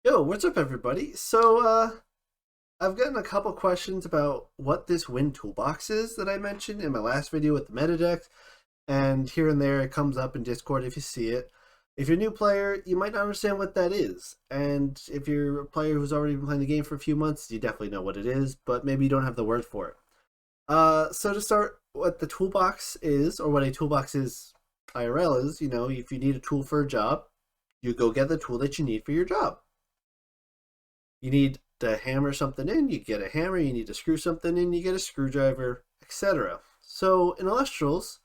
Yo, what's up, everybody? I've gotten a couple questions about what this Wind Toolbox is that I mentioned in my last video with the meta decks, and here and there it comes up in Discord if you see it. If you're a new player, you might not understand what that is, and if you're a player who's already been playing the game for a few months, you definitely know what it is, but maybe you don't have the word for it. So to start, what the toolbox is, or what a toolbox is IRL is, if you need a tool for a job, you go get the tool that you need for your job. You need to hammer something in, you get a hammer. You need to screw something in, you get a screwdriver, etc. So in Illustrals,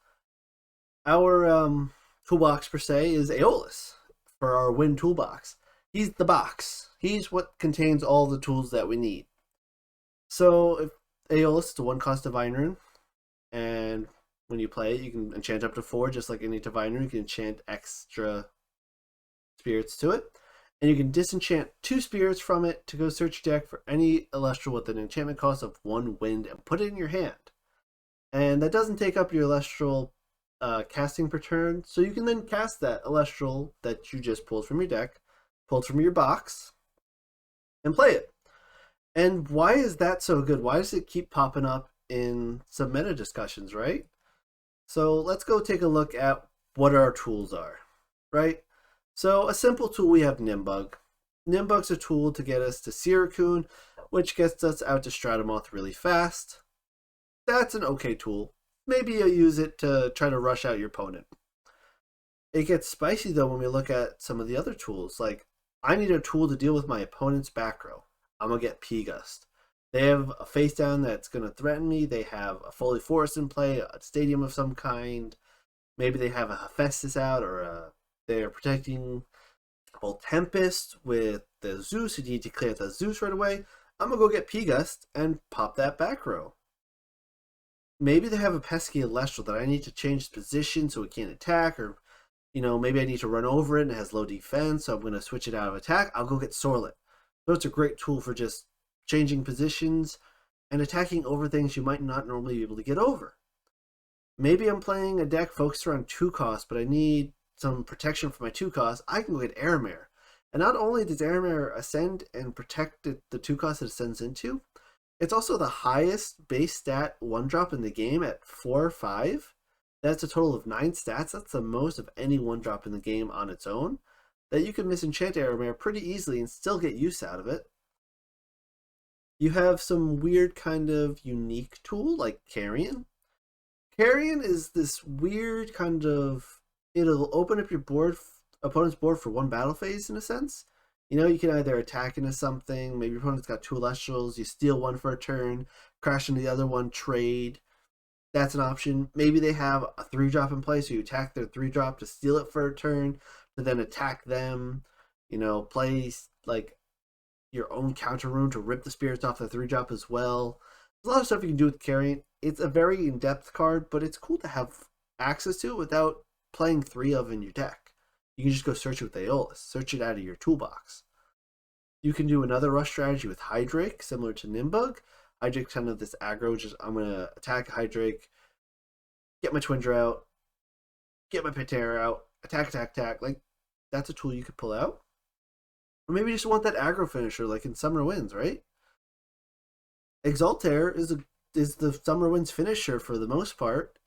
our toolbox per se is Aeolus for our Wind toolbox. He's the box. He's what contains all the tools that we need. So if Aeolus is a one cost divine rune, and when you play it, you can enchant up to 4, just like any divine rune. You can enchant extra spirits to it. And you can disenchant 2 spirits from it to go search your deck for any Celestial with an enchantment cost of 1 wind and put it in your hand. And that doesn't take up your Celestial casting per turn, so you can then cast that Celestial that you just pulled from your deck, pulled from your box, and play it. And why is that so good? Why does it keep popping up in some meta discussions, right? So let's go take a look at what our tools are, right? So a simple tool, we have Nimbug. Nimbug's a tool to get us to Sirikun, which gets us out to Stratamoth really fast. That's an okay tool. Maybe you use it to try to rush out your opponent. It gets spicy though when we look at some of the other tools. Like, I need a tool to deal with my opponent's back row. I'm going to get P-Gust. They have a face down that's going to threaten me. They have a Foley Forest in play, a stadium of some kind. Maybe they have a Hephaestus out, or they're protecting both Tempest with the Zeus. You need to clear the Zeus right away. I'm going to go get P-Gust and pop that back row. Maybe they have a pesky Celestial that I need to change position so it can't attack, or maybe I need to run over it and it has low defense, so I'm going to switch it out of attack. I'll go get Sorlet. So it's a great tool for just changing positions and attacking over things you might not normally be able to get over. Maybe I'm playing a deck focused around 2 costs, but I need some protection for my 2 costs. I can go get Aramare. And not only does Aramare ascend and protect the 2 costs it ascends into, it's also the highest base stat 1-drop in the game at 4 or 5. That's a total of 9 stats. That's the most of any 1-drop in the game on its own. That you can misenchant Aramare pretty easily and still get use out of it. You have some weird kind of unique tool like Carrion. Carrion is this weird kind of, it'll open up your opponent's board for 1 battle phase in a sense. You can either attack into something, maybe your opponent's got 2 Celestials, you steal 1 for a turn, crash into the other one, trade. That's an option. Maybe they have a 3-drop in play, so you attack their 3-drop to steal it for a turn, to then attack them, play like your own counter rune to rip the spirits off the 3-drop as well. There's a lot of stuff you can do with Carrion. It's a very in-depth card, but it's cool to have access to it without playing 3 of in your deck. You can just go search it with Aeolus. Search it out of your toolbox. You can do another rush strategy with Hydrake, similar to Nimbug. Hydrake's kind of this aggro, just I'm going to attack Hydrake, get my Twinder out, get my Patera out, attack, attack, attack. Like, that's a tool you could pull out. Or maybe you just want that aggro finisher, like in Summer Winds, right? Exaltair is the Summer Winds finisher for the most part.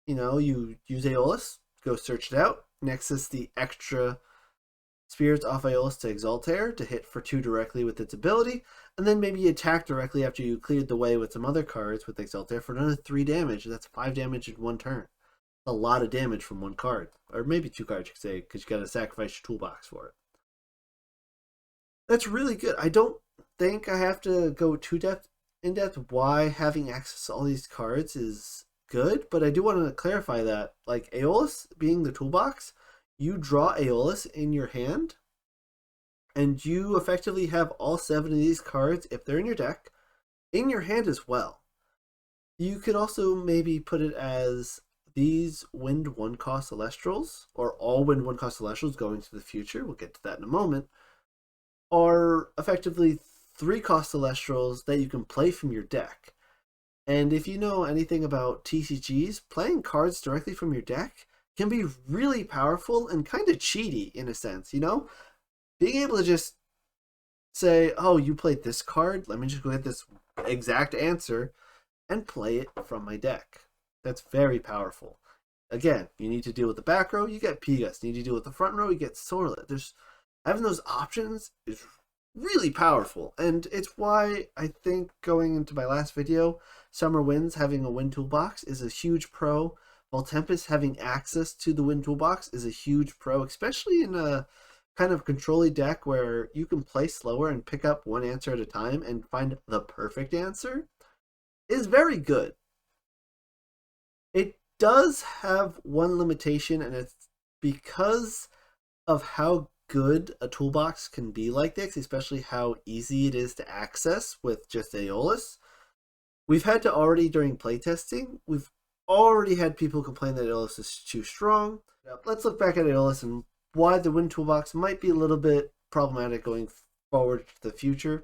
You use Aeolus, go search it out, nexus the extra spirits off Aeolus to Exaltair to hit for 2 directly with its ability, and then maybe you attack directly after you cleared the way with some other cards with Exaltair for another 3 damage. That's 5 damage in 1 turn. A lot of damage from 1 card, or maybe 2 cards you could say, because you got to sacrifice your toolbox for it. That's really good. I don't think I have to go too in depth why having access to all these cards is good, but I do want to clarify that, like, Aeolus being the toolbox, you draw Aeolus in your hand, and you effectively have all 7 of these cards, if they're in your deck, in your hand as well. You could also maybe put it as these Wind 1-cost Celestials, or all Wind 1-cost Celestials going to the future, we'll get to that in a moment, are effectively 3-cost Celestials that you can play from your deck. And if you know anything about TCGs, playing cards directly from your deck can be really powerful and kind of cheaty in a sense, Being able to just say, oh, you played this card, let me just go get this exact answer and play it from my deck. That's very powerful. Again, you need to deal with the back row, you get Pigas. You need to deal with the front row, you get Sorlet. There's having those options is really powerful, and it's why I think going into my last video, Summer Winds having a Wind Toolbox is a huge pro, while Tempest having access to the Wind Toolbox is a huge pro, especially in a kind of control-y deck where you can play slower and pick up one answer at a time and find the perfect answer is very good. It does have one limitation, and it's because of how good a toolbox can be like this, especially how easy it is to access with just Aeolus. We've had to already, during playtesting, we've already had people complain that Aeolus is too strong. Now, let's look back at Aeolus and why the Wind Toolbox might be a little bit problematic going forward to the future.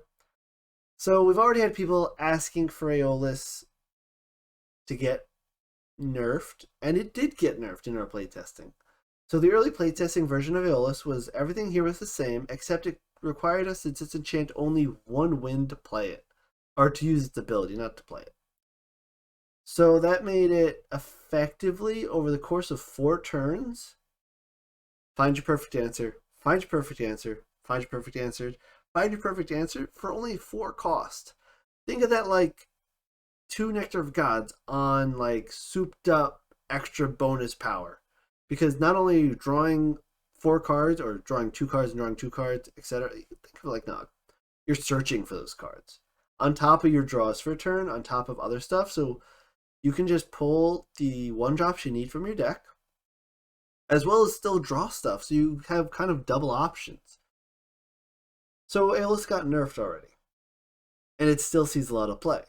So we've already had people asking for Aeolus to get nerfed, and it did get nerfed in our playtesting. So the early playtesting version of Aeolus was everything here was the same, except it required us to disenchant only one wind to play it, or to use its ability, not to play it. So that made it effectively, over the course of 4 turns, find your perfect answer, find your perfect answer, find your perfect answer, find your perfect answer for only 4 cost. Think of that like 2 Nectar of Gods on like souped up extra bonus power. Because not only are you drawing 4 cards, or drawing 2 cards and drawing 2 cards, etc. Think of it like no, you're searching for those cards. On top of your draws for a turn, on top of other stuff, so you can just pull the 1-drops you need from your deck, as well as still draw stuff, so you have kind of double options. So Aeolus got nerfed already, and it still sees a lot of play,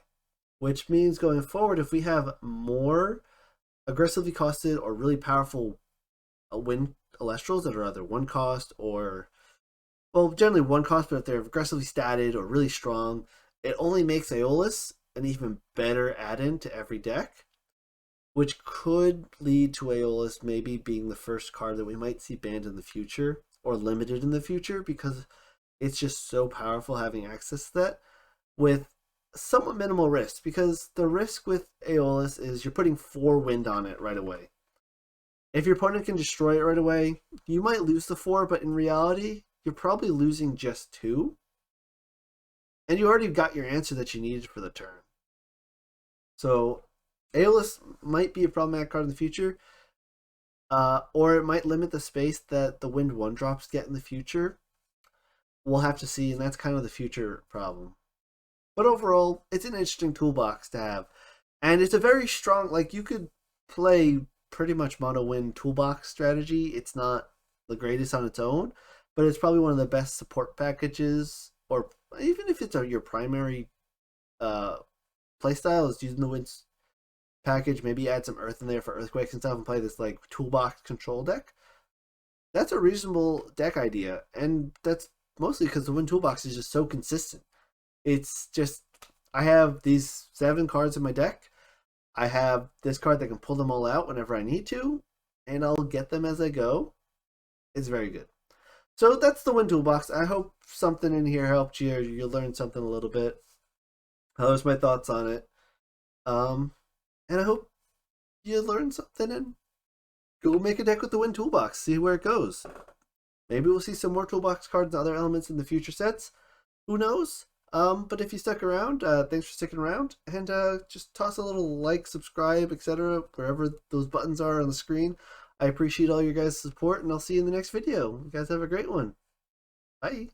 which means going forward, if we have more aggressively costed or really powerful wind Elestrals that are either 1 cost or, well, generally 1 cost, but if they're aggressively statted or really strong, it only makes Aeolus an even better add-in to every deck, which could lead to Aeolus maybe being the first card that we might see banned in the future or limited in the future, because it's just so powerful having access to that with somewhat minimal risk, because the risk with Aeolus is you're putting 4 wind on it right away. If your opponent can destroy it right away, you might lose the 4, but in reality, you're probably losing just 2. And you already got your answer that you needed for the turn. So Aeolus might be a problematic card in the future, or it might limit the space that the Wind 1-drops get in the future. We'll have to see, and that's kind of the future problem. But overall, it's an interesting toolbox to have. And it's a very strong, like, you could play pretty much mono wind toolbox strategy. It's not the greatest on its own, but it's probably one of the best support packages, or even if it's your primary playstyle is using the winds package, maybe add some earth in there for earthquakes and stuff and play this like toolbox control deck. That's a reasonable deck idea, and that's mostly because the wind toolbox is just so consistent. It's just, I have these 7 cards in my deck. I have this card that can pull them all out whenever I need to, and I'll get them as I go. It's very good. So that's the Wind Toolbox. I hope something in here helped you, or you learned something a little bit. Those are my thoughts on it. And I hope you learned something and go make a deck with the Wind Toolbox. See where it goes. Maybe we'll see some more Toolbox cards and other elements in the future sets. Who knows? But if you stuck around, thanks for sticking around, and just toss a little like, subscribe, etc. wherever those buttons are on the screen. I appreciate all your guys' support, and I'll see you in the next video. You guys have a great one. Bye.